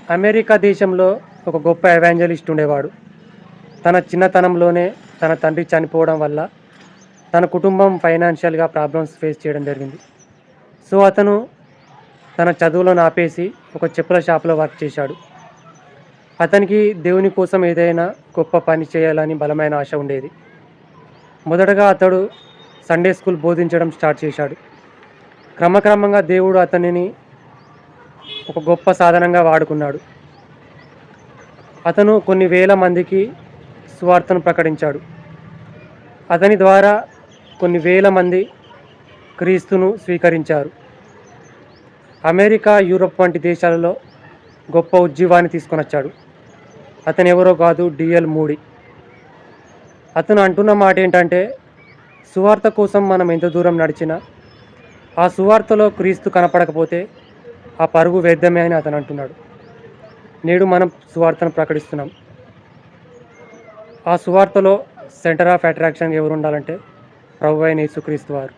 America దేశంలో ఒక గొప్ప ఎవాంజలిస్ట్ ఉండేవాడు. తన చిన్నతనంలోనే తన తండ్రి చనిపోవడం వల్ల తన కుటుంబం ఫైనాన్షియల్‌గా ప్రాబ్లమ్స్ ఫేస్ చేయడం జరిగింది. సో, అతను తన చదువులను ఆపేసి ఒక చెప్పుల షాప్‌లో వర్క్ చేశాడు. అతనికి దేవుని కోసం ఏదైనా గొప్ప పని చేయాలని బలమైన ఆశ ఉండేది. మొదటగా అతడు సండే స్కూల్ బోధించడం స్టార్ట్ చేశాడు. క్రమక్రమంగా దేవుడు అతనిని ఒక గొప్ప సాధనంగా వాడుకున్నాడు. అతను కొన్ని వేల మందికి సువార్తను ప్రకటించాడు. అతని ద్వారా కొన్ని వేల మంది క్రీస్తును స్వీకరించారు. అమెరికా, యూరప్ వంటి దేశాలలో గొప్ప ఉజ్జీవాన్ని తీసుకొనొచ్చాడు. అతను ఎవరో కాదు, డిఎల్ మూడీ. అతను అంటున్న మాట ఏంటంటే, సువార్త కోసం మనం ఎంత దూరం నడిచినా ఆ సువార్తలో క్రీస్తు కనపడకపోతే ఆ పరుగు వ్యర్థమే అని అతను అంటున్నాడు. నేడు మనం సువార్తను ప్రకటిస్తున్నాం. ఆ సువార్తలో సెంటర్ ఆఫ్ అట్రాక్షన్ ఎవరు ఉండాలంటే ప్రభువైన యేసుక్రీస్తు వారు.